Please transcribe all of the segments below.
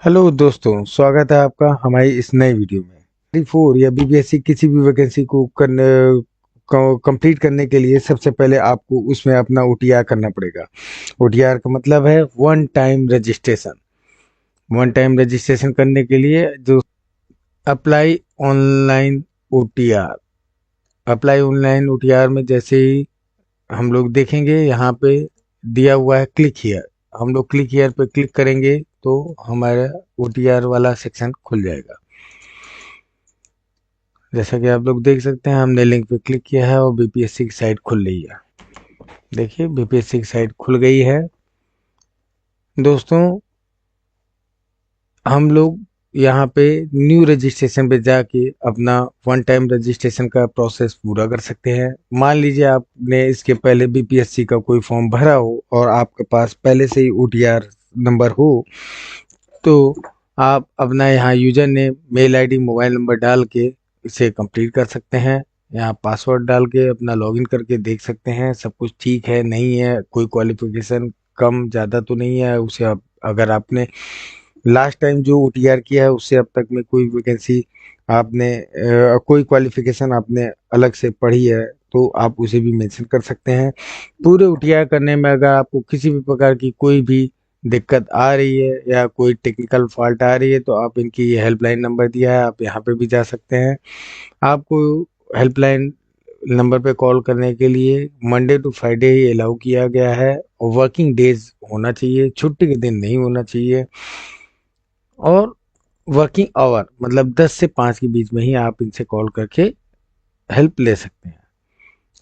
Hello दोस्तों, स्वागत है आपका हमारी इस नई वीडियो में। 4 या बीपीएससी किसी भी वैकेंसी को करने कंप्लीट करने के लिए सबसे पहले आपको उसमें अपना ओटीआर करना पड़ेगा। ओटीआर का मतलब है one time registration. One time registration करने के लिए जो apply online OTR, apply online OTR में जैसे ही हम लोग देखेंगे यहाँ पे दिया हुआ है क्लिक हियर। हम लोग क्लिक हियर पे क्लिक करेंगे तो हमारा ओटीआर वाला सेक्शन खुल जाएगा। जैसा कि आप लोग देख सकते हैं, हमने लिंक पे क्लिक किया है और बीपीएससी की साइट खुल रही है। देखिए, बीपीएससी की साइट खुल गई है। दोस्तों, हम लोग यहाँ पे न्यू रजिस्ट्रेशन पे जाके अपना वन टाइम रजिस्ट्रेशन का प्रोसेस पूरा कर सकते हैं। मान लीजिए आपने इसके पहले बीपीएससी का कोई फॉर्म भरा हो और आपके पास पहले से ही ओटीआर नंबर हो, तो आप अपना यहाँ user name, mail ID, mobile number डाल के इसे कंप्लीट कर सकते हैं। यहाँ पासवर्ड डाल के अपना लॉगिन करके देख सकते हैं सब कुछ ठीक है नहीं है, कोई क्वालिफिकेशन कम ज़्यादा तो नहीं है उसे। आप अगर आपने लास्ट टाइम जो ओटीआर किया है उससे अब तक में कोई वैकेंसी आपने कोई क्वालिफिकेशन आपने अलग से पढ़ी है तो आप उसे भी मेंशन कर सकते हैं। पूरे ओटीआर करने में अगर आपको किसी भी प्रकार की कोई भी दिक्कत आ रही है या कोई टेक्निकल फॉल्ट आ रही है तो आप इनकी ये हेल्पलाइन नंबर दिया है, आप यहाँ पे भी जा सकते हैं। आपको हेल्पलाइन नंबर पे कॉल करने के लिए मंडे टू फ्राइडे ही अलाउ किया गया है और वर्किंग डेज होना चाहिए, छुट्टी के दिन नहीं होना चाहिए। और वर्किंग आवर मतलब 10 से 5 के बीच में ही आप इनसे कॉल करके हेल्प ले सकते हैं।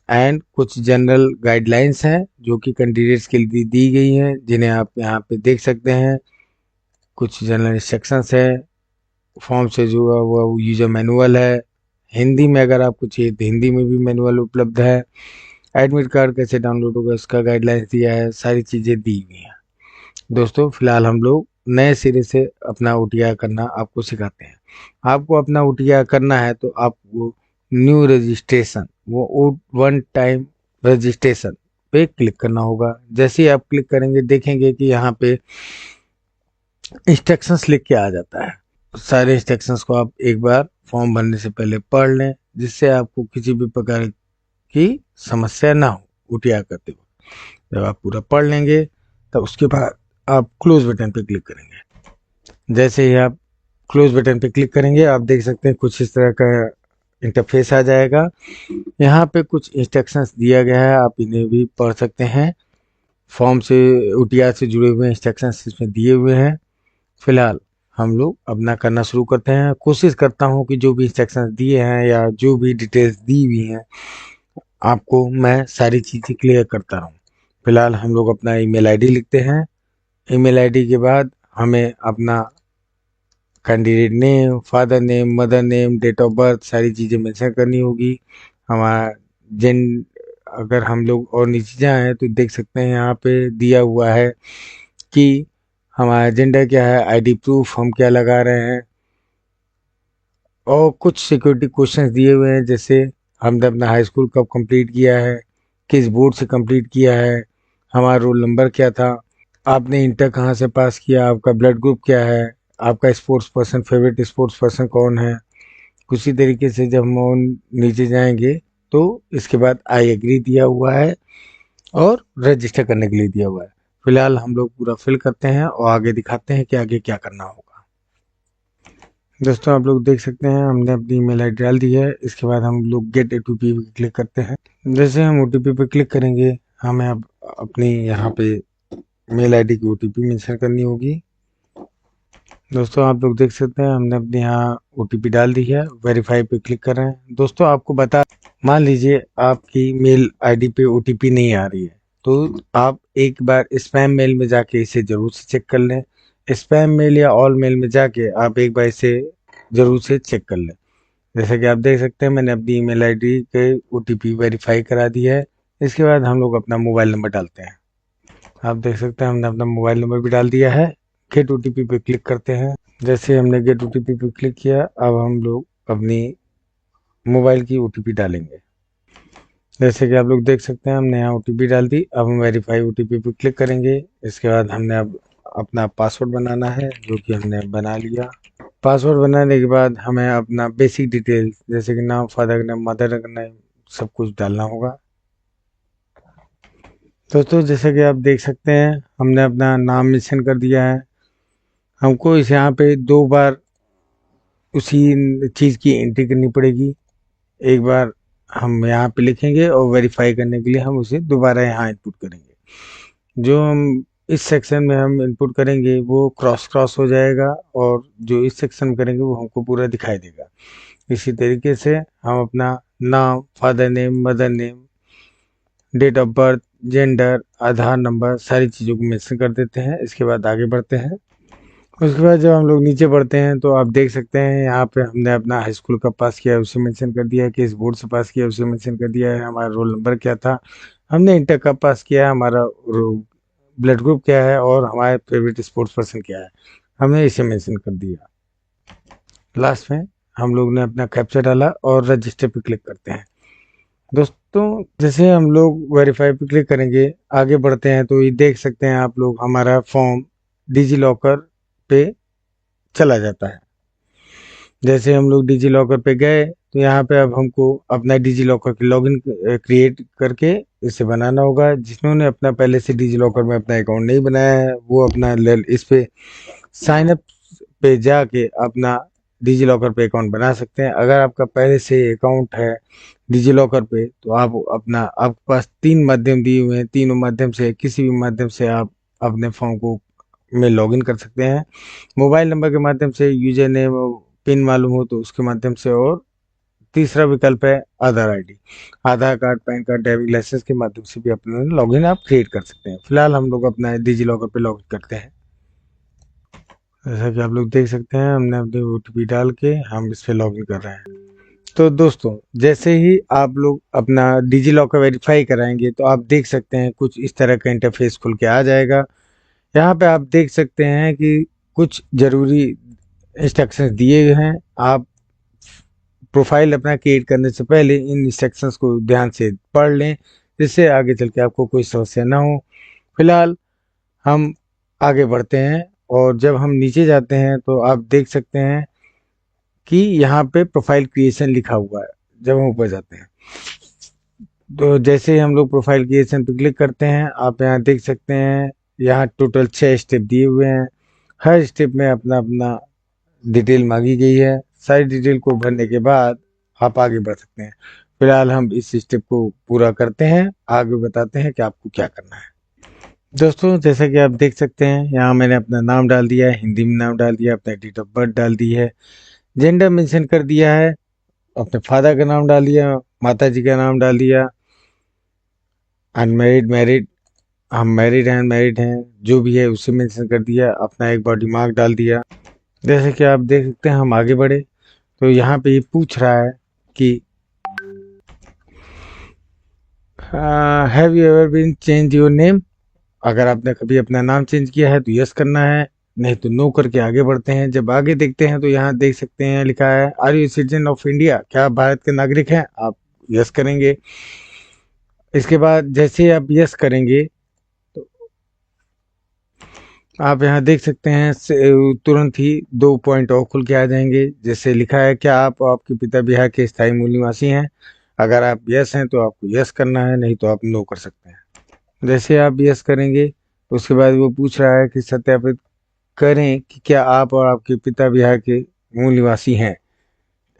एंड कुछ जनरल गाइडलाइंस हैं जो कि कैंडिडेट्स के लिए दी गई हैं, जिन्हें आप यहाँ पे देख सकते हैं। कुछ जनरल इंस्ट्रक्शंस है, फॉर्म से जुड़ा हुआ यूजर मैनुअल है। हिंदी में अगर आपको चाहिए तो हिंदी में भी मैनुअल उपलब्ध है। एडमिट कार्ड कैसे डाउनलोड होगा उसका गाइडलाइंस दिया है, सारी चीज़ें दी हुई हैं। दोस्तों, फिलहाल हम लोग नए सिरे से अपना ओटीआर करना आपको सिखाते हैं। आपको अपना ओटीआर करना है तो आपको न्यू रजिस्ट्रेशन, वो वन टाइम रजिस्ट्रेशन पे क्लिक करना होगा। जैसे ही आप क्लिक करेंगे देखेंगे कि यहाँ पे इंस्ट्रक्शंस लिख के आ जाता है। सारे इंस्ट्रक्शंस को आप एक बार फॉर्म भरने से पहले पढ़ लें, जिससे आपको किसी भी प्रकार की समस्या ना हो ओटीआर करते हुए। जब आप पूरा पढ़ लेंगे तब उसके बाद आप क्लोज बटन पे क्लिक करेंगे। जैसे ही आप क्लोज बटन पे क्लिक करेंगे आप देख सकते हैं कुछ इस तरह का इंटरफेस आ जाएगा। यहाँ पे कुछ इंस्ट्रक्शंस दिया गया है, आप इन्हें भी पढ़ सकते हैं। फॉर्म से ओटीआर से जुड़े हुए इंस्ट्रक्शंस इसमें दिए हुए हैं। फिलहाल हम लोग अपना करना शुरू करते हैं। कोशिश करता हूँ कि जो भी इंस्ट्रक्शंस दिए हैं या जो भी डिटेल्स दी हुई हैं आपको मैं सारी चीज़ें क्लियर करता रहूँ। फिलहाल हम लोग अपना ईमेल आईडी लिखते हैं। ईमेल आईडी के बाद हमें अपना candidate name, father name, mother name, date of birth, सारी चीज़ें मेंशन करनी होगी। हमारा जेन अगर हम लोग और नीचे जाएँ तो देख सकते हैं यहाँ पे दिया हुआ है कि हमारा जेंडर क्या है, आईडी प्रूफ हम क्या लगा रहे हैं, और कुछ सिक्योरिटी क्वेश्चंस दिए हुए हैं जैसे हमने अपना हाई स्कूल कब कंप्लीट किया है, किस बोर्ड से कंप्लीट किया है, हमारा रोल नंबर क्या था, आपने इंटर कहाँ से पास किया, आपका ब्लड ग्रुप क्या है, आपका sports person, favourite sports person कौन है। उसी तरीके से जब हम नीचे जाएंगे तो इसके बाद आई एग्री दिया हुआ है और रजिस्टर करने के लिए दिया हुआ है। फिलहाल हम लोग पूरा फिल करते हैं और आगे दिखाते हैं कि आगे क्या करना होगा। दोस्तों, आप लोग देख सकते हैं हमने अपनी ईमेल आईडी डाल दी है। इसके बाद हम लोग गेट ओटीपी पे क्लिक करते हैं। जैसे हम ओटीपी पे क्लिक करेंगे हमें अब अपनी यहाँ पे मेल आईडी की ओटीपी मेंशन करनी होगी। दोस्तों, आप लोग देख सकते हैं हमने अपने यहाँ ओटीपी डाल दी है। वेरीफाई पे क्लिक कर रहे हैं। दोस्तों, आपको बता, मान लीजिए आपकी मेल आईडी पे ओटीपी नहीं आ रही है तो आप एक बार स्पैम मेल में जाके इसे जरूर से चेक कर लें। स्पैम मेल या ऑल मेल में जाके आप एक बार इसे जरूर से चेक कर लें। जैसा कि आप देख सकते हैं मैंने अपनी ईमेल आईडी के ओटीपी वेरीफाई करा दी है। इसके बाद हम लोग अपना मोबाइल नंबर डालते हैं। आप देख सकते हैं हमने अपना मोबाइल नंबर भी डाल दिया है। गेट ओटीपी पे क्लिक करते हैं। जैसे हमने गेट ओटीपी पे क्लिक किया अब हम लोग अपनी मोबाइल की ओटीपी डालेंगे। जैसे कि आप लोग देख सकते हैं हमने यहाँ ओटीपी डाल दी। अब हम वेरीफाई ओटीपी पे क्लिक करेंगे। इसके बाद हमने अब अपना पासवर्ड बनाना है, जो कि हमने बना लिया। पासवर्ड बनाने के बाद हमें अपना बेसिक डिटेल्स जैसे कि नाम, फादर का नेम, मदर का नेम, सब कुछ डालना होगा। दोस्तों जैसे कि आप देख सकते हैं हमने अपना नाम मेंशन कर दिया है। हमको इस यहाँ पे 2 बार उसी चीज़ की एंट्री करनी पड़ेगी। एक बार हम यहाँ पे लिखेंगे और वेरीफाई करने के लिए हम उसे दोबारा यहाँ इनपुट करेंगे। जो हम इस सेक्शन में हम इनपुट करेंगे वो क्रॉस क्रॉस हो जाएगा, और जो इस सेक्शन में करेंगे वो हमको पूरा दिखाई देगा। इसी तरीके से हम अपना नाम, father name, mother name, date of birth, gender, Aadhaar number, सारी चीज़ों को मेंशन कर देते हैं। इसके बाद आगे बढ़ते हैं। उसके बाद जब हम लोग नीचे बढ़ते हैं तो आप देख सकते हैं यहाँ पे हमने अपना हाई स्कूल कब पास किया है उसे मेंशन कर दिया है, किस बोर्ड से पास किया है उसे मेंशन कर दिया है, हमारा रोल नंबर क्या था, हमने इंटर कब पास किया है, हमारा ब्लड ग्रुप क्या है, और हमारे फेवरेट स्पोर्ट्स पर्सन क्या है, हमने इसे मेंशन कर दिया। लास्ट में हम लोग ने अपना कैप्चा डाला और रजिस्टर पे क्लिक करते हैं। दोस्तों जैसे हम लोग वेरीफाई पे क्लिक करेंगे, आगे बढ़ते हैं, तो ये देख सकते हैं आप लोग हमारा फॉर्म डिजी लॉकर पे चला जाता है। जैसे हम लोग डिजी लॉकर पे गए तो यहाँ पे अब हमको अपना डिजी लॉकर की लॉगिन क्रिएट करके इसे बनाना होगा। जिन्होंने अपना पहले से डिजी लॉकर में अपना अकाउंट नहीं बनाया है वो अपना इस पे साइन अप पे जाके अपना डिजी लॉकर पे अकाउंट बना सकते हैं। अगर आपका पहले से अकाउंट है डिजी लॉकर पे तो आप अपना, आपके पास 3 माध्यम दिए हुए हैं, तीनों माध्यम से किसी भी माध्यम से आप अपने फॉर्म को में लॉगिन कर सकते हैं। मोबाइल नंबर के माध्यम से, यूजर नेम पिन मालूम हो तो उसके माध्यम से, और तीसरा विकल्प है Aadhaar ID, Aadhaar card, PAN card, driving licence के माध्यम से भी अपना लॉगिन आप क्रिएट कर सकते हैं। फिलहाल हम लोग अपना डिजी लॉकर पे लॉगिन करते हैं। जैसा कि आप लोग देख सकते हैं हमने अपनी ओटीपी डाल के हम इस पे लॉगिन कर रहे हैं। तो दोस्तों जैसे ही आप लोग अपना डिजी लॉकर वेरीफाई कराएंगे तो आप देख सकते हैं कुछ इस तरह का इंटरफेस खुल के आ जाएगा। यहाँ पे आप देख सकते हैं कि कुछ ज़रूरी इंस्ट्रक्शंस दिए गए हैं। आप प्रोफाइल अपना क्रिएट करने से पहले इन इंस्ट्रक्शंस को ध्यान से पढ़ लें, जिससे आगे चल के आपको कोई समस्या ना हो। फिलहाल हम आगे बढ़ते हैं, और जब हम नीचे जाते हैं तो आप देख सकते हैं कि यहाँ पे प्रोफाइल क्रिएशन लिखा हुआ है। जब हम ऊपर जाते हैं तो जैसे ही हम लोग प्रोफाइल क्रिएशन पे क्लिक करते हैं, आप यहाँ देख सकते हैं यहाँ टोटल 6 स्टेप दिए हुए हैं। हर स्टेप में अपना अपना डिटेल मांगी गई है। सारी डिटेल को भरने के बाद आप आगे बढ़ सकते हैं। फिलहाल हम इस स्टेप को पूरा करते हैं, आगे बताते हैं कि आपको क्या करना है। दोस्तों जैसा कि आप देख सकते हैं यहाँ मैंने अपना नाम डाल दिया है, हिंदी में नाम डाल दिया, अपना डेट ऑफ बर्थ डाल दी है, जेंडर मेंशन कर दिया है, अपने फादर का नाम डाल दिया, माता जी का नाम डाल दिया, अनमैरिड, मैरिड, हम मैरिड हैं, अनमैरिड हैं, जो भी है उसे मेंशन कर दिया, अपना एक बॉडी मार्क डाल दिया। जैसे कि आप देख सकते हैं हम आगे बढ़े तो यहाँ पे ये पूछ रहा है कि have you ever been change your name. अगर आपने कभी अपना नाम चेंज किया है तो यस करना है, नहीं तो नो करके आगे बढ़ते हैं। जब आगे देखते हैं तो यहाँ देख सकते हैं लिखा है are you citizen of India, क्या आप भारत के नागरिक हैं, आप यस करेंगे। इसके बाद जैसे आप यस करेंगे तो आप यहाँ देख सकते हैं तुरंत ही 2 पॉइंट और खुल के आ जाएंगे, जैसे लिखा है क्या आप और आपके पिता बिहार के स्थायी मूल निवासी हैं। अगर आप यस हैं तो आपको यस करना है, नहीं तो आप नो कर सकते हैं। जैसे आप यस करेंगे तो उसके बाद वो पूछ रहा है कि सत्यापित करें कि क्या आप और आपके पिता बिहार के मूल निवासी हैं।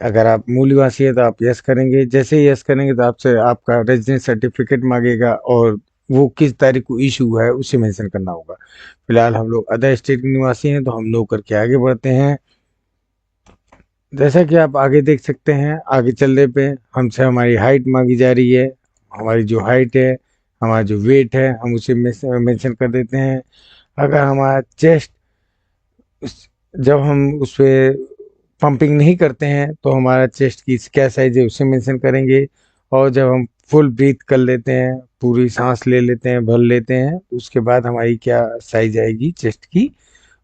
अगर आप मूल निवासी है तो आप यस करेंगे। जैसे ही यस करेंगे तो आपसे आपका रेजिडेंस सर्टिफिकेट मांगेगा, और वो किस तारीख को इशू हुआ है उसे मेंशन करना होगा। फिलहाल हम लोग अदर स्टेट के निवासी हैं तो हम नो करके आगे बढ़ते हैं। जैसा कि आप आगे देख सकते हैं आगे चलने पे हमसे हमारी हाइट मांगी जा रही है। हमारी जो हाइट है, हमारा जो वेट है, हम उसे मेंशन कर देते हैं। अगर हमारा चेस्ट, जब हम उस पर पंपिंग नहीं करते हैं तो हमारा चेस्ट की क्या साइज है उसे मेंशन करेंगे। और जब हम फुल ब्रीथ कर लेते हैं, पूरी सांस ले लेते हैं, भर लेते हैं, उसके बाद हमारी क्या साइज आएगी चेस्ट की,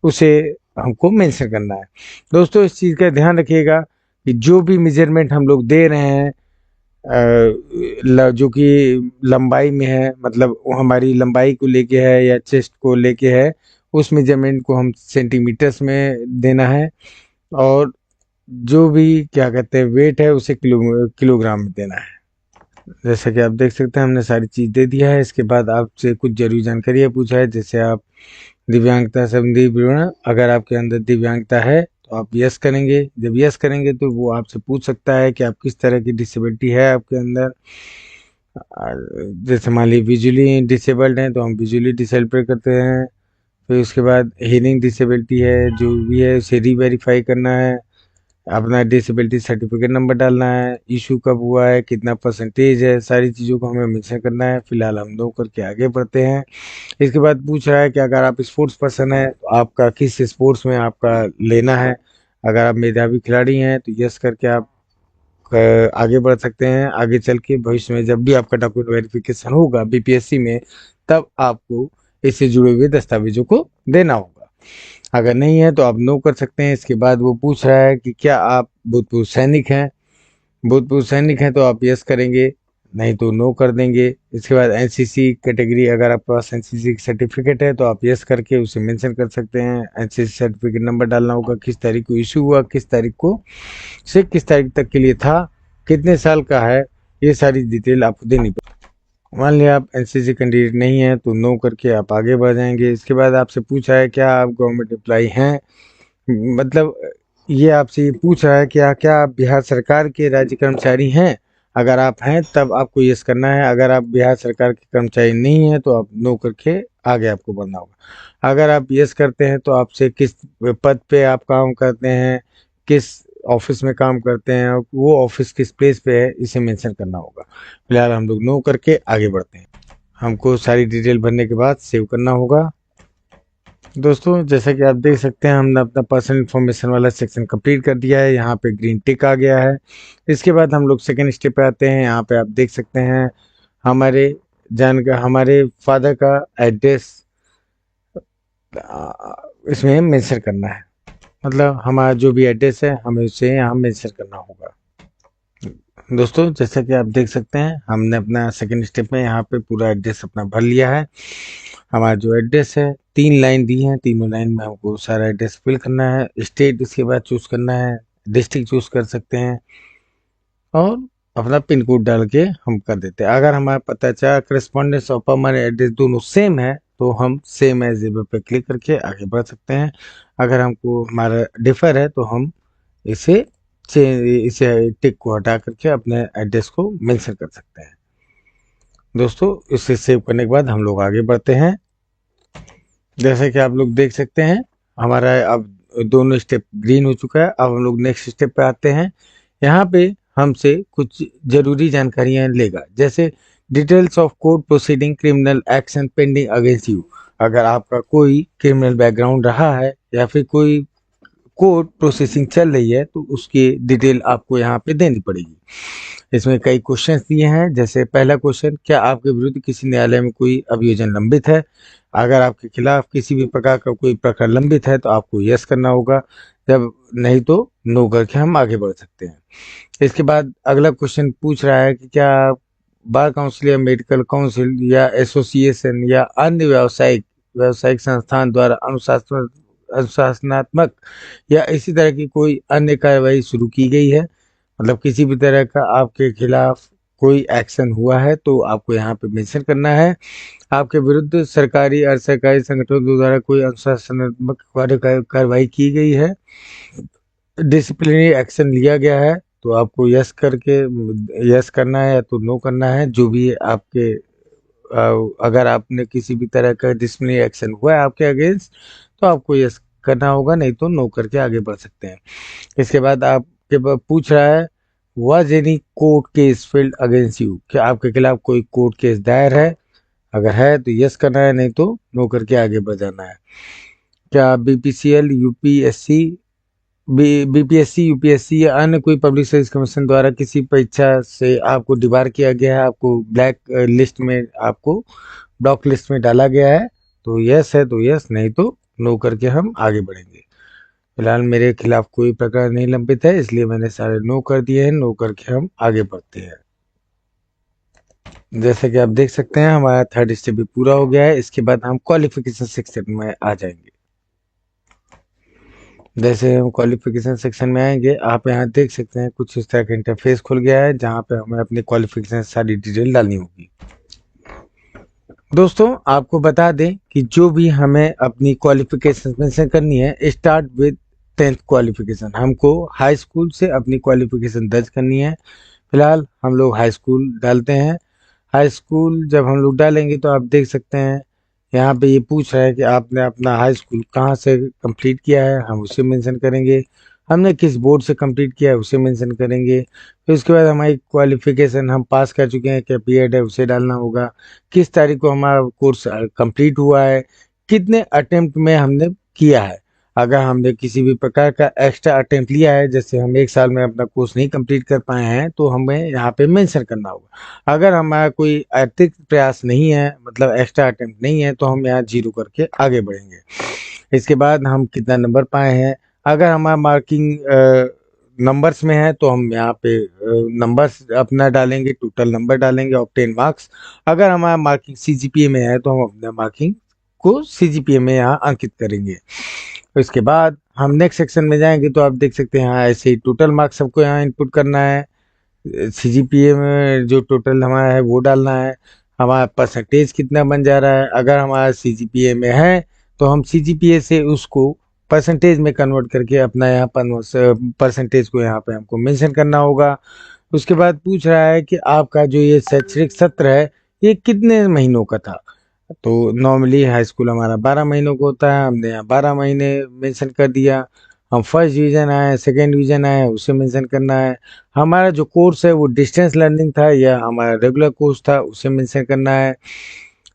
उसे हमको मेंशन करना है। दोस्तों इस चीज़ का ध्यान रखिएगा कि जो भी मेजरमेंट हम लोग दे रहे हैं जो कि लंबाई में है, मतलब वो हमारी लंबाई को लेके है या चेस्ट को लेके है, उस मेजरमेंट को हम सेंटीमीटर्स में देना है, और जो भी क्या कहते हैं वेट है उसे किलोग्राम में देना है। जैसा कि आप देख सकते हैं हमने सारी चीज़ दे दिया है। इसके बाद आपसे कुछ जरूरी जानकारी पूछा है, जैसे आप दिव्यांगता संबंधी विवरण, अगर आपके अंदर दिव्यांगता है तो आप यस करेंगे। जब यस करेंगे तो वो आपसे पूछ सकता है कि आप किस तरह की डिसेबिलिटी है आपके अंदर। जैसे मान लीजिए विजुअली डिसेबल्ड हैं तो हम विजुअली डिसेबल्ड पे करते हैं। फिर उसके बाद हियरिंग डिसेबिलिटी है, जो भी है उसे रीवेरीफाई करना है, अपना डिसेबिलिटी सर्टिफिकेट नंबर डालना है, इशू कब हुआ है, कितना परसेंटेज है, सारी चीज़ों को हमें मेंशन करना है। फिलहाल हम दो करके आगे बढ़ते हैं। इसके बाद पूछ रहा है कि अगर आप स्पोर्ट्स पर्सन है तो आपका किस स्पोर्ट्स में आपका लेना है। अगर आप मेधावी खिलाड़ी हैं तो यस करके आप आगे बढ़ सकते हैं। आगे चल के भविष्य में जब भी आपका डॉक्यूमेंट वेरिफिकेशन होगा बीपीएससी में, तब आपको इससे जुड़े हुए दस्तावेजों को देना होगा। अगर नहीं है तो आप नो कर सकते हैं। इसके बाद वो पूछ रहा है कि क्या आप भूतपूर्व सैनिक हैं। भूतपूर्व सैनिक हैं तो आप यस करेंगे, नहीं तो नो कर देंगे। इसके बाद एनसीसी कैटेगरी, अगर आपके पास एनसीसी सर्टिफिकेट है तो आप यस करके उसे मेंशन कर सकते हैं। एनसीसी सर्टिफिकेट नंबर डालना होगा, किस तारीख को इशू हुआ, किस तारीख को से किस तारीख तक के लिए था, कितने साल का है, ये सारी डिटेल आपको देनी पड़ेगी। मान लिया आप एनसीसी कैंडिडेट नहीं है तो नो करके आप आगे बढ़ जाएंगे। इसके बाद आपसे पूछा है क्या आप गवर्नमेंट एम्प्लॉई हैं, मतलब ये आपसे ये पूछ रहा है क्या क्या आप बिहार सरकार के राज्य कर्मचारी हैं। अगर आप हैं तब आपको यस करना है, अगर आप बिहार सरकार के कर्मचारी नहीं हैं तो आप नो करके आगे आपको बढ़ना होगा। अगर आप यस करते हैं तो आपसे किस पद पे आप काम करते हैं, किस ऑफिस में काम करते हैं, और वो ऑफिस किस प्लेस पे है, इसे मेंशन करना होगा। फिलहाल हम लोग नो करके आगे बढ़ते हैं। हमको सारी डिटेल भरने के बाद सेव करना होगा। दोस्तों जैसा कि आप देख सकते हैं हमने अपना पर्सनल इन्फॉर्मेशन वाला सेक्शन कंप्लीट कर दिया है, यहाँ पे ग्रीन टिक आ गया है। इसके बाद हम लोग सेकंड स्टेप पे आते हैं। यहाँ पे आप देख सकते हैं हमारे हमारे फादर का एड्रेस इसमें मेंशन करना है, मतलब हमारा जो भी एड्रेस है हमें उसे यहाँ मेंशन करना होगा। दोस्तों जैसा कि आप देख सकते हैं हमने अपना सेकंड स्टेप में यहाँ पे पूरा एड्रेस अपना भर लिया है। हमारा जो एड्रेस है 3 लाइन दी है, तीनों लाइन में हमको सारा एड्रेस फिल करना है। स्टेट इसके बाद चूज करना है, डिस्ट्रिक्ट चूज कर सकते हैं, और अपना पिन कोड डाल के हम कर देते हैं। अगर हमारा पता चला करस्पॉन्डेंस और परमानेंट एड्रेस दोनों सेम है तो हम सेम एज पे क्लिक करके आगे बढ़ सकते हैं। अगर हमको हमारा डिफर है तो हम इसे इसे टिक को हटा करके अपने एड्रेस को मेंशन कर सकते हैं। दोस्तों इसे सेव करने के बाद हम लोग आगे बढ़ते हैं। जैसे कि आप लोग देख सकते हैं हमारा अब दोनों स्टेप ग्रीन हो चुका है। अब हम लोग नेक्स्ट स्टेप पे आते हैं। यहाँ पे हमसे कुछ जरूरी जानकारियां लेगा, जैसे details of court proceeding criminal action pending against you. अगर आपका कोई क्रिमिनल बैकग्राउंड रहा है या फिर कोई कोर्ट प्रोसेसिंग चल रही है तो उसकी डिटेल आपको यहाँ पे देनी पड़ेगी। इसमें कई क्वेश्चंस दिए हैं, जैसे पहला क्वेश्चन, क्या आपके विरुद्ध किसी न्यायालय में कोई अभियोजन लंबित है। अगर आपके खिलाफ किसी भी प्रकार का कोई प्रकरण लंबित है तो आपको यस करना होगा, जब नहीं तो नो करके हम आगे बढ़ सकते हैं। इसके बाद अगला क्वेश्चन पूछ रहा है कि क्या बार काउंसिल या मेडिकल काउंसिल या एसोसिएशन या अन्य व्यावसायिक संस्थान द्वारा अनुशासनात्मक या इसी तरह की कोई अन्य कार्रवाई शुरू की गई है। मतलब किसी भी तरह का आपके खिलाफ कोई एक्शन हुआ है तो आपको यहाँ पे मेंशन करना है। आपके विरुद्ध सरकारी और सरकारी संगठनों द्वारा कोई अनुशासनात्मक कार्रवाई की गई है, डिसिप्लिनरी एक्शन लिया गया है, तो आपको यस करके यस करना है या तो नो करना है। जो भी आपके अगर आपने किसी भी तरह का डिसिप्लिनरी एक्शन हुआ है आपके अगेंस्ट तो आपको यस करना होगा, नहीं तो नो करके आगे बढ़ सकते हैं। इसके बाद आपके पूछ रहा है was any court case field against you, क्या आपके खिलाफ कोई कोर्ट केस दायर है। अगर है तो यस करना है, नहीं तो नो करके आगे बढ़ जाना है। क्या बीपीसीएल यूपीएससी बीपीएससी यूपीएससी या अन्य कोई पब्लिक सर्विस कमीशन द्वारा किसी परीक्षा से आपको डिबार किया गया है, आपको ब्लैक लिस्ट में, आपको ब्लॉक लिस्ट में डाला गया है, तो यस है तो यस, नहीं तो नो करके हम आगे बढ़ेंगे। फिलहाल मेरे खिलाफ कोई प्रकार नहीं लंबित है, इसलिए मैंने सारे नो कर दिए हैं। नो करके हम आगे बढ़ते हैं। जैसे कि आप देख सकते हैं हमारा थर्ड स्टेप भी पूरा हो गया है। इसके बाद हम क्वालिफिकेशन सेक्शन में आ जाएंगे। जैसे हम क्वालिफिकेशन सेक्शन में आएंगे, आप यहाँ देख सकते हैं कुछ इस तरह का इंटरफेस खुल गया है जहाँ पे हमें अपनी क्वालिफिकेशन सारी डिटेल डालनी होगी। दोस्तों आपको बता दें कि जो भी हमें अपनी क्वालिफिकेशन मेंशन करनी है, स्टार्ट विद 10th क्वालिफिकेशन। हमको हाई स्कूल से अपनी क्वालिफिकेशन दर्ज करनी है। फिलहाल हम लोग हाई स्कूल डालते हैं। हाई स्कूल जब हम लोग डालेंगे तो आप देख सकते हैं यहाँ पे ये पूछ रहा है कि आपने अपना हाई स्कूल कहाँ से कंप्लीट किया है, हम उसे मेंशन करेंगे। हमने किस बोर्ड से कंप्लीट किया है उसे मेंशन करेंगे। फिर उसके बाद हमारी क्वालिफिकेशन हम पास कर चुके हैं क्या पीरियड है उसे डालना होगा। किस तारीख को हमारा कोर्स कंप्लीट हुआ है, कितने अटेम्प्ट में हमने किया है। अगर हमने किसी भी प्रकार का एक्स्ट्रा अटेम्प्ट लिया है, जैसे हम एक साल में अपना कोर्स नहीं कंप्लीट कर पाए हैं, तो हमें यहाँ पे मेंशन करना होगा। अगर हमारा कोई अतिरिक्त प्रयास नहीं है, मतलब एक्स्ट्रा अटेम्प्ट नहीं है, तो हम यहाँ 0 करके आगे बढ़ेंगे। इसके बाद हम कितना नंबर पाए हैं, अगर हमारा मार्किंग नंबर्स में है तो हम यहाँ पे नंबर्स अपना डालेंगे, टोटल नंबर डालेंगे, ऑब्टेन मार्क्स। अगर हमारा मार्किंग सीजीपीए में है तो हम अपने मार्किंग को सीजीपीए में यहाँ अंकित करेंगे। इसके बाद हम नेक्स्ट सेक्शन में जाएंगे तो आप देख सकते हैं यहाँ ऐसे ही टोटल मार्क्स सबको यहाँ इनपुट करना है। सीजीपीए में जो टोटल हमारा है वो डालना है। हमारा परसेंटेज कितना बन जा रहा है, अगर हमारा सीजीपीए में है तो हम सीजीपीए से उसको परसेंटेज में कन्वर्ट करके अपना यहाँ पर परसेंटेज को यहाँ पे हमको मेंशन करना होगा। उसके बाद पूछ रहा है कि आपका जो ये शैक्षणिक सत्र है ये कितने महीनों का था। तो नॉर्मली हाई स्कूल हमारा 12 महीनों का होता है, हमने यहाँ 12 महीने मेंशन कर दिया। हम फर्स्ट डिवीजन आए, सेकेंड डिवीजन आए, उसे मेंशन करना है। हमारा जो कोर्स है वो डिस्टेंस लर्निंग था या हमारा रेगुलर कोर्स था, उसे मेंशन करना है।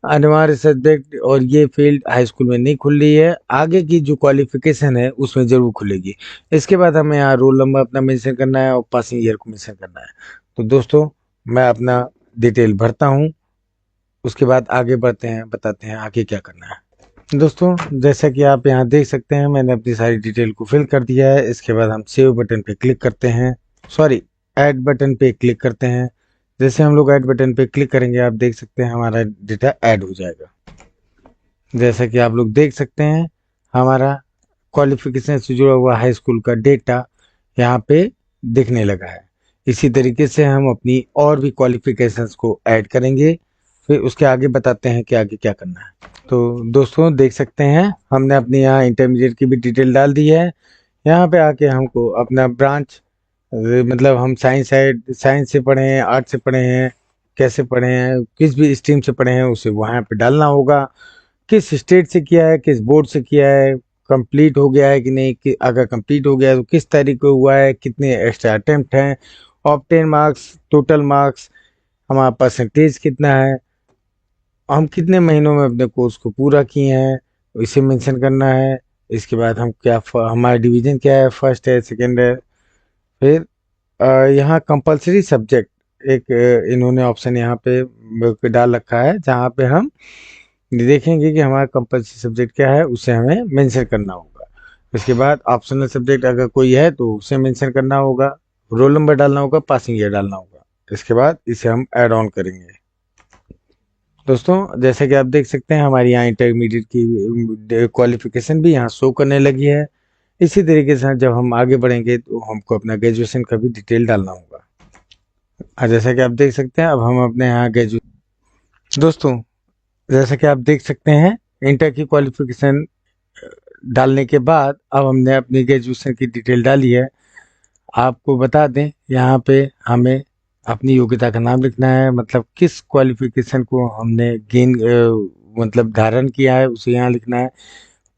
अनिवार्य सब्जेक्ट और ये फील्ड हाई स्कूल में नहीं खुल रही है, आगे की जो क्वालिफिकेशन है उसमें जरूर खुलेगी। इसके बाद हमें यहाँ रोल नंबर अपना मेंशन करना है और पासिंग ईयर को मेंशन करना है। तो दोस्तों मैं अपना डिटेल भरता हूँ, उसके बाद आगे बढ़ते हैं, बताते हैं आगे क्या करना है। दोस्तों जैसा कि आप यहाँ देख सकते हैं मैंने अपनी सारी डिटेल को फिल कर दिया है। इसके बाद हम सेव बटन पे क्लिक करते हैं, सॉरी ऐड बटन पे क्लिक करते हैं। जैसे हम लोग ऐड बटन पे क्लिक करेंगे आप देख सकते हैं हमारा डेटा ऐड हो जाएगा। जैसा कि आप लोग देख सकते हैं हमारा क्वालिफिकेशन से जुड़ा हुआ हाई स्कूल का डेटा यहाँ पे दिखने लगा है। इसी तरीके से हम अपनी और भी क्वालिफिकेशंस को ऐड करेंगे, फिर उसके आगे बताते हैं कि आगे क्या करना है। तो दोस्तों देख सकते हैं हमने अपने यहाँ इंटरमीडिएट की भी डिटेल डाल दी है। यहाँ पे आके हमको अपना ब्रांच, मतलब हम साइंस से पढ़े हैं, आर्ट से पढ़े हैं, कैसे पढ़े हैं, किस भी स्ट्रीम से पढ़े हैं उसे वहाँ पे डालना होगा। किस स्टेट से किया है, किस बोर्ड से किया है, कंप्लीट हो गया है कि नहीं, कि अगर कंप्लीट हो गया है तो किस तारीख को हुआ है, कितने एक्स्ट्रा अटेम्प्ट हैं, ऑब्टेन मार्क्स, टोटल मार्क्स, हमारा परसेंटेज कितना है, हम कितने महीनों में अपने कोर्स को पूरा किए हैं, इसे मेंशन करना है। इसके बाद हम क्या हमारा डिवीजन क्या है, फर्स्ट है, सेकंड है। फिर यहाँ कंपलसरी सब्जेक्ट एक इन्होंने ऑप्शन यहाँ पे डाल रखा है जहाँ पे हम देखेंगे कि हमारा कंपलसरी सब्जेक्ट क्या है, उसे हमें मेंशन करना होगा। इसके बाद ऑप्शनल सब्जेक्ट अगर कोई है तो उसे मेंशन करना होगा, रोल नंबर डालना होगा, पासिंग ईयर डालना होगा। इसके बाद इसे हम ऐड ऑन करेंगे। दोस्तों जैसे कि आप देख सकते हैं हमारी यहाँ इंटरमीडिएट की क्वालिफिकेशन भी यहाँ शो करने लगी है। इसी तरीके से जब हम आगे बढ़ेंगे तो हमको अपना ग्रेजुएशन का भी डिटेल डालना होगा। जैसा कि आप देख सकते हैं अब हम अपने यहाँ ग्रेजुएशन, दोस्तों जैसा कि आप देख सकते हैं इंटर की क्वालिफिकेशन डालने के बाद अब हमने अपनी ग्रेजुएशन की डिटेल डाली है। आपको बता दें यहाँ पे हमें अपनी योग्यता का नाम लिखना है, मतलब किस क्वालिफिकेशन को हमने गेन मतलब धारण किया है उसे यहाँ लिखना है,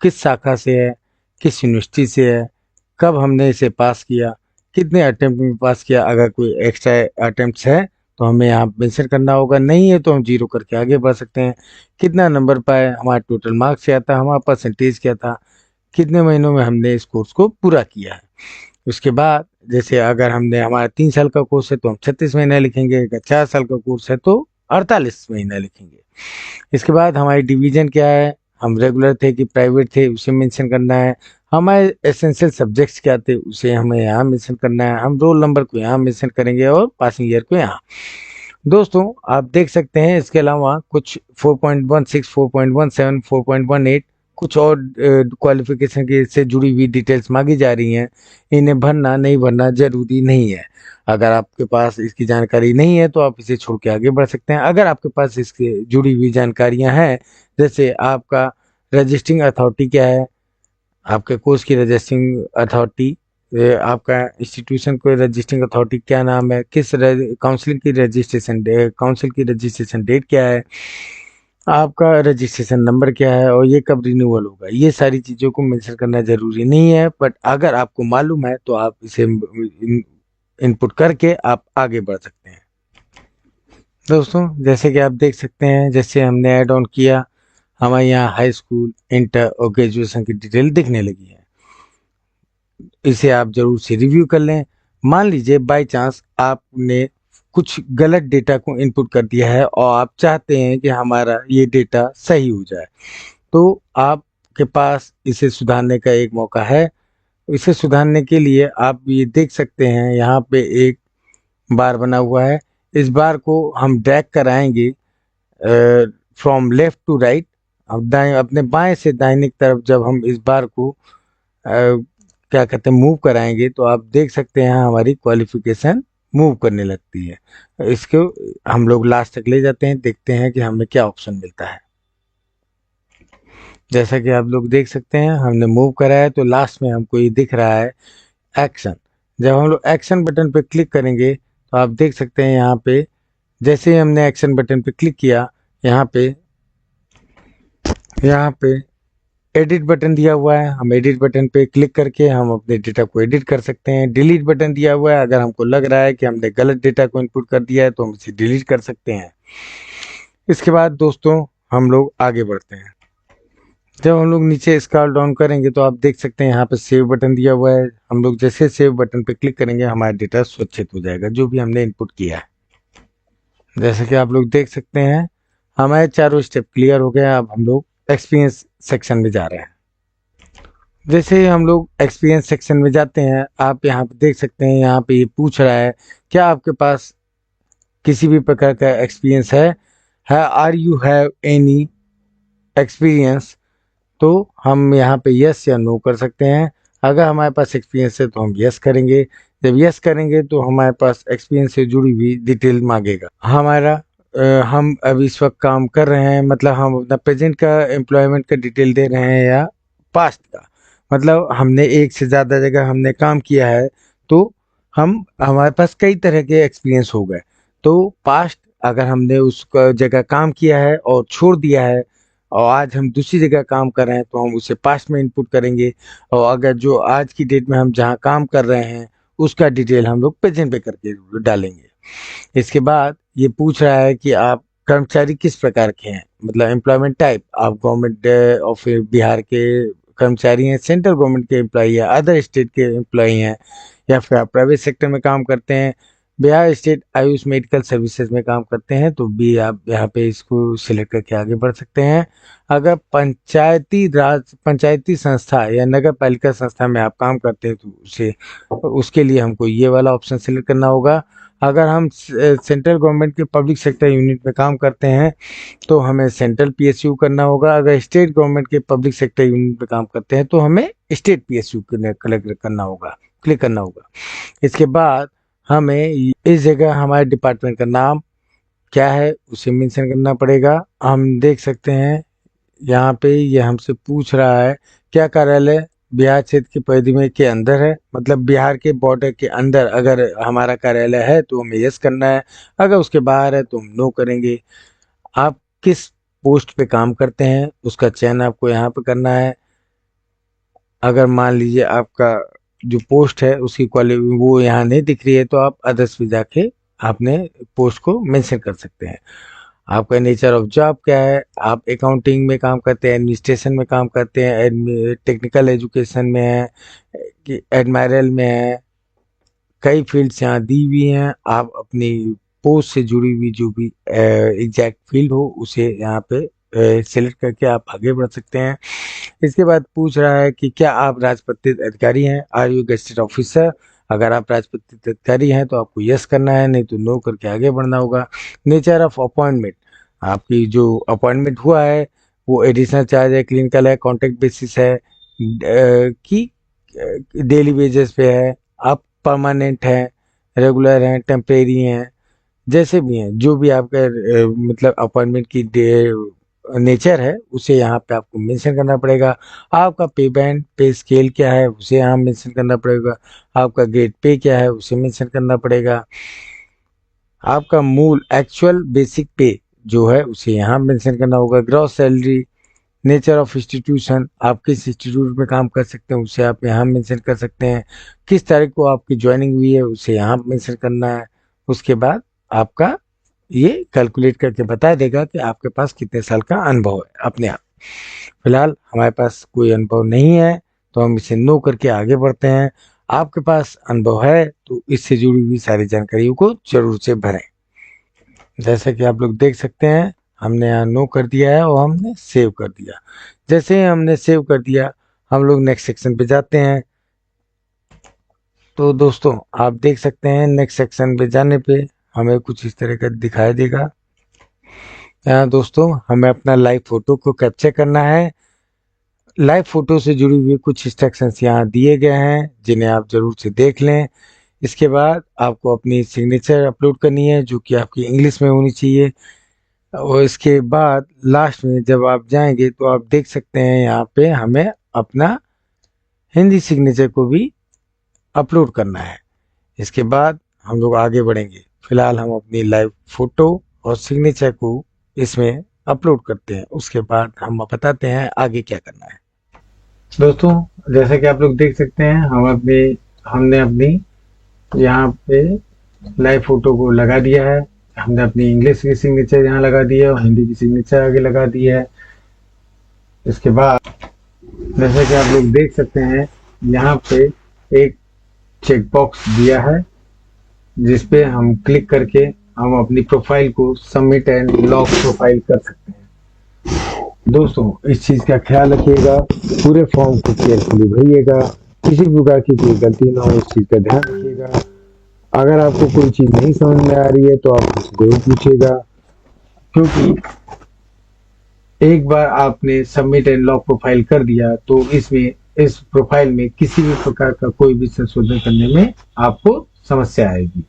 किस शाखा से है, किस यूनिवर्सिटी से है, कब हमने इसे पास किया, कितने अटेम्प्ट में पास किया। अगर कोई एक्स्ट्रा अटेम्प्ट है तो हमें यहाँ मेंशन करना होगा, नहीं है तो हम 0 करके आगे बढ़ सकते हैं। कितना नंबर पाए, हमारा टोटल मार्क्स क्या था, हमारा परसेंटेज क्या था, कितने महीनों में हमने इस कोर्स को पूरा किया है। उसके बाद जैसे अगर हमने हमारा 3 साल का कोर्स है तो हम 36 महीने लिखेंगे, अगर 4 साल का कोर्स है तो 48 महीना लिखेंगे। इसके बाद हमारी डिवीजन क्या है, हम रेगुलर थे कि प्राइवेट थे उसे मेंशन करना है। हमारे एसेंशियल सब्जेक्ट्स क्या थे उसे हमें यहाँ मेंशन करना है। हम रोल नंबर को यहाँ मेंशन करेंगे और पासिंग ईयर को यहाँ। दोस्तों आप देख सकते हैं इसके अलावा कुछ 4.16, 4.17, 4.18 कुछ और क्वालिफिकेशन की से जुड़ी हुई डिटेल्स मांगी जा रही हैं। इन्हें भरना नहीं भरना जरूरी नहीं है। अगर आपके पास इसकी जानकारी नहीं है तो आप इसे छोड़ के आगे बढ़ सकते हैं। अगर आपके पास इसके जुड़ी हुई जानकारियां हैं, जैसे आपका रजिस्टरिंग अथॉरिटी क्या है, आपके कोर्स की रजिस्टरिंग अथॉरिटी, आपका इंस्टीट्यूशन को रजिस्टरिंग अथॉरिटी क्या नाम है, किस काउंसिल की रजिस्ट्रेशन काउंसिल की रजिस्ट्रेशन डेट क्या है, आपका रजिस्ट्रेशन नंबर क्या है और ये कब रिन्यूअल होगा, ये सारी चीज़ों को मेंशन करना जरूरी नहीं है। बट अगर आपको मालूम है तो आप इसे इनपुट करके आप आगे बढ़ सकते हैं। दोस्तों जैसे कि आप देख सकते हैं, जैसे हमने ऐड ऑन किया, हमारे यहाँ हाई स्कूल, इंटर और ग्रेजुएशन की डिटेल दिखने लगी है। इसे आप जरूर से रिव्यू कर लें। मान लीजिए बाय चांस आपने कुछ गलत डेटा को इनपुट कर दिया है और आप चाहते हैं कि हमारा ये डेटा सही हो जाए, तो आपके पास इसे सुधारने का एक मौका है। इसे सुधारने के लिए आप ये देख सकते हैं, यहाँ पे एक बार बना हुआ है। इस बार को हम ड्रैग कराएंगे फ्रॉम लेफ्ट टू राइट। अब दाएं अपने बाएं से दाहिने की तरफ जब हम इस बार को क्या कहते हैं मूव कराएंगे, तो आप देख सकते हैं हमारी क्वालिफिकेशन मूव करने लगती है। इसको हम लोग लास्ट तक ले जाते हैं, देखते हैं कि हमें क्या ऑप्शन मिलता है। जैसा कि आप लोग देख सकते हैं हमने मूव करा है, तो लास्ट में हमको ये दिख रहा है एक्शन। जब हम लोग एक्शन बटन पे क्लिक करेंगे तो आप देख सकते हैं यहाँ पे जैसे ही हमने एक्शन बटन पे क्लिक किया, यहाँ पे एडिट बटन दिया हुआ है। हम एडिट बटन पे क्लिक करके हम अपने डेटा को एडिट कर सकते हैं। डिलीट बटन दिया हुआ है, अगर हमको लग रहा है कि हमने गलत डेटा को इनपुट कर दिया है तो हम इसे डिलीट कर सकते हैं। इसके बाद दोस्तों हम लोग आगे बढ़ते हैं। जब हम लोग नीचे स्क्रॉल डाउन करेंगे तो आप देख सकते हैं यहाँ पे सेव बटन दिया हुआ है। हम लोग जैसे सेव बटन पे क्लिक करेंगे हमारा डेटा सुरक्षित हो जाएगा, जो भी हमने इनपुट किया है। जैसे कि आप लोग देख सकते हैं हमारे चारों स्टेप क्लियर हो गए। अब हम लोग एक्सपीरियंस सेक्शन में जा रहे हैं। जैसे ही हम लोग एक्सपीरियंस सेक्शन में जाते हैं, आप यहाँ पे देख सकते हैं, यहाँ पे ये पूछ रहा है क्या आपके पास किसी भी प्रकार का एक्सपीरियंस है are you have any experience. तो हम यहाँ पे यस या नो कर सकते हैं। अगर हमारे पास एक्सपीरियंस है तो हम यस करेंगे। जब यस करेंगे तो हमारे पास एक्सपीरियंस से जुड़ी हुई डिटेल मांगेगा। हम अभी इस वक्त काम कर रहे हैं, मतलब हम अपना प्रेजेंट का एम्प्लॉयमेंट का डिटेल दे रहे हैं या पास्ट का, मतलब हमने एक से ज़्यादा जगह हमने काम किया है तो हम हमारे पास कई तरह के एक्सपीरियंस हो गए। तो पास्ट अगर हमने उस जगह काम किया है और छोड़ दिया है और आज हम दूसरी जगह काम कर रहे हैं तो हम उसे पास्ट में इनपुट करेंगे। और अगर जो आज की डेट में हम जहाँ काम कर रहे हैं उसका डिटेल हम लोग प्रेजेंट पे करके डालेंगे। इसके बाद ये पूछ रहा है कि आप कर्मचारी किस प्रकार के हैं, मतलब एम्प्लॉयमेंट टाइप, आप गवर्नमेंट ऑफ बिहार के कर्मचारी हैं, सेंट्रल गवर्नमेंट के एम्प्लॉई है, अदर स्टेट के एम्प्लॉई हैं, या फिर आप प्राइवेट सेक्टर में काम करते हैं, Bihar state Ayush medical services में काम करते हैं, तो भी आप यहाँ पे इसको सिलेक्ट करके आगे बढ़ सकते हैं। अगर पंचायती संस्था या नगर पालिका संस्था में आप काम करते हैं तो उसके लिए हमको ये वाला ऑप्शन सिलेक्ट करना होगा। अगर हम सेंट्रल गवर्नमेंट के पब्लिक सेक्टर यूनिट में काम करते हैं तो हमें सेंट्रल पीएसयू करना होगा। अगर स्टेट गवर्नमेंट के पब्लिक सेक्टर यूनिट में काम करते हैं तो हमें स्टेट पीएसयू कलेक्ट करना होगा, क्लिक करना होगा। इसके बाद हमें इस जगह हमारे डिपार्टमेंट का नाम क्या है उसे मेंशन करना पड़ेगा। हम देख सकते हैं यहाँ पे ये हमसे पूछ रहा है क्या कार्यालय बिहार क्षेत्र की परिधि में के अंदर है, मतलब बिहार के बॉर्डर के अंदर अगर हमारा कार्यालय है तो हमें यस करना है, अगर उसके बाहर है तो हम नो करेंगे। आप किस पोस्ट पे काम करते हैं उसका चयन आपको यहाँ पे करना है। अगर मान लीजिए आपका जो पोस्ट है उसकी क्वालिटी वो यहाँ नहीं दिख रही है तो आप अदर्स पे जाके आपने पोस्ट को मेंशन कर सकते हैं। आपका नेचर ऑफ जॉब क्या है, आप अकाउंटिंग में काम करते हैं, एडमिनिस्ट्रेशन में काम करते हैं, टेक्निकल एजुकेशन में है कि एडमायरल में है, कई फील्ड्स यहाँ दी हुई हैं। आप अपनी पोस्ट से जुड़ी हुई जो भी एग्जैक्ट फील्ड हो उसे यहाँ पे सिलेक्ट करके आप आगे बढ़ सकते हैं। इसके बाद पूछ रहा है कि क्या आप राजपत्रित अधिकारी हैं, आर यू गेस्टेड ऑफिसर। अगर आप राजपत्रित अधिकारी हैं तो आपको यस करना है, नहीं तो नो करके आगे बढ़ना होगा। नेचर ऑफ अपॉइंटमेंट, आपकी जो अपॉइंटमेंट हुआ है वो एडिशनल चार्ज है, क्लिनिकल है, कॉन्ट्रैक्ट बेसिस है, कि डेली बेसिस पे है, आप परमानेंट हैं, रेगुलर हैं, टेम्परेरी हैं, जैसे भी हैं, जो भी आपका मतलब अपॉइंटमेंट की नेचर है उसे यहाँ पे आपको मेंशन करना पड़ेगा। आपका पे बैंड, पे स्केल क्या है उसे यहाँ मेंशन करना पड़ेगा। आपका ग्रेड पे क्या है उसे मेंशन करना पड़ेगा। आपका मूल एक्चुअल बेसिक पे जो है उसे यहाँ मेंशन करना होगा। Gross salary, nature of institution, आप किस इंस्टीट्यूट में काम कर सकते हैं उसे आप यहाँ मेंशन कर सकते हैं। किस तारीख को आपकी ज्वाइनिंग हुई है उसे यहाँ मेंशन करना है। उसके बाद आपका ये कैलकुलेट करके बता देगा कि आपके पास कितने साल का अनुभव है अपने आप। फिलहाल हमारे पास कोई अनुभव नहीं है तो हम इसे नो करके आगे बढ़ते हैं। आपके पास अनुभव है तो इससे जुड़ी हुई सारी जानकारियों को जरूर से भरें। जैसा कि आप लोग देख सकते हैं हमने यहाँ नो कर दिया है और हमने सेव कर दिया। जैसे ही हमने सेव कर दिया हम लोग नेक्स्ट सेक्शन पे जाते हैं। तो दोस्तों आप देख सकते हैं नेक्स्ट सेक्शन पे जाने पे हमें कुछ इस तरह का दिखाई देगा। यहाँ दोस्तों हमें अपना लाइव फोटो को कैप्चर करना है। लाइव फोटो से जुड़ी हुई कुछ इंस्ट्रक्शंस यहाँ दिए गए हैं जिन्हें आप जरूर से देख लें। इसके बाद आपको अपनी सिग्नेचर अपलोड करनी है जो कि आपकी इंग्लिश में होनी चाहिए। और इसके बाद लास्ट में जब आप जाएंगे तो आप देख सकते हैं यहाँ पे हमें अपना हिंदी सिग्नेचर को भी अपलोड करना है। इसके बाद हम लोग आगे बढ़ेंगे। फिलहाल हम अपनी लाइव फोटो और सिग्नेचर को इसमें अपलोड करते हैं, उसके बाद हम बताते हैं आगे क्या करना है। दोस्तों जैसा कि आप लोग देख सकते हैं हमने अपनी यहाँ पे लाइव फोटो को लगा दिया है। हमने अपनी इंग्लिश की सिग्नेचर यहाँ लगा दी है और हिंदी की सिग्नेचर आगे लगा दी है। इसके बाद जैसा कि आप लोग देख सकते हैं यहाँ पे एक चेक बॉक्स दिया है जिसपे हम क्लिक करके हम अपनी प्रोफाइल को सबमिट एंड लॉक प्रोफाइल कर सकते हैं। दोस्तों इस चीज का ख्याल रखिएगा, पूरे फॉर्म को केयरफुली भरिएगा, किसी प्रकार की कोई गलती ना हो इस चीज का ध्यान रखिएगा। अगर आपको कोई चीज नहीं समझ में आ रही है तो आप मुझसे जरूर पूछिएगा, क्योंकि एक बार आपने सबमिट एंड लॉक प्रोफाइल कर दिया तो इस प्रोफाइल में किसी भी प्रकार का कोई भी संशोधन करने में आपको समस्या आएगी।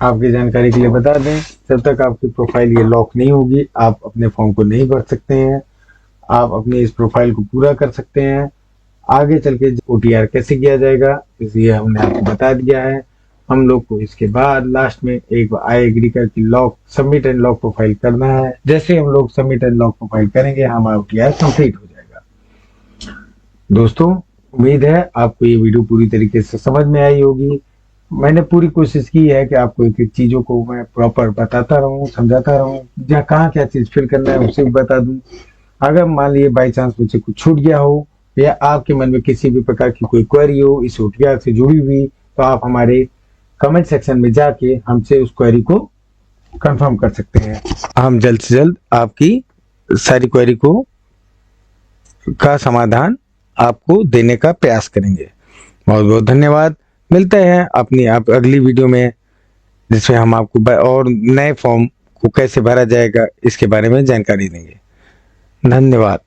आपकी जानकारी के लिए बता दें, जब तक आपकी प्रोफाइल ये लॉक नहीं होगी आप अपने फॉर्म को नहीं भर सकते हैं। आप अपनी इस प्रोफाइल को पूरा कर सकते हैं। आगे चल के OTR कैसे किया जाएगा इसलिए हमने आपको बता दिया है। हम लोग को इसके बाद लास्ट में एक आई एग्री करके lock submit and lock profile करना है। जैसे हम लोग सबमिट एंड लॉक प्रोफाइल करेंगे हमारा OTR कंप्लीट हो जाएगा। दोस्तों उम्मीद है आपको ये वीडियो पूरी तरीके से समझ में आई होगी। मैंने पूरी कोशिश की है कि आपको एक एक चीजों को मैं प्रॉपर बताता रहूं, समझाता रहूं, जहाँ कहाँ क्या चीज फिल करना है उसे भी बता दूं। अगर मान लीजिए बाई चांस मुझे कुछ छूट गया हो या आपके मन में किसी भी प्रकार की कोई क्वेरी हो इस OTR से जुड़ी हुई तो आप हमारे कमेंट सेक्शन में जाके हमसे उस क्वेरी को कंफर्म कर सकते हैं। हम जल्द से जल्द आपकी सारी क्वेरी का समाधान आपको देने का प्रयास करेंगे। बहुत बहुत धन्यवाद। मिलते हैं अपनी अगली वीडियो में जिसमें हम आपको और नए फॉर्म को कैसे भरा जाएगा इसके बारे में जानकारी देंगे। धन्यवाद।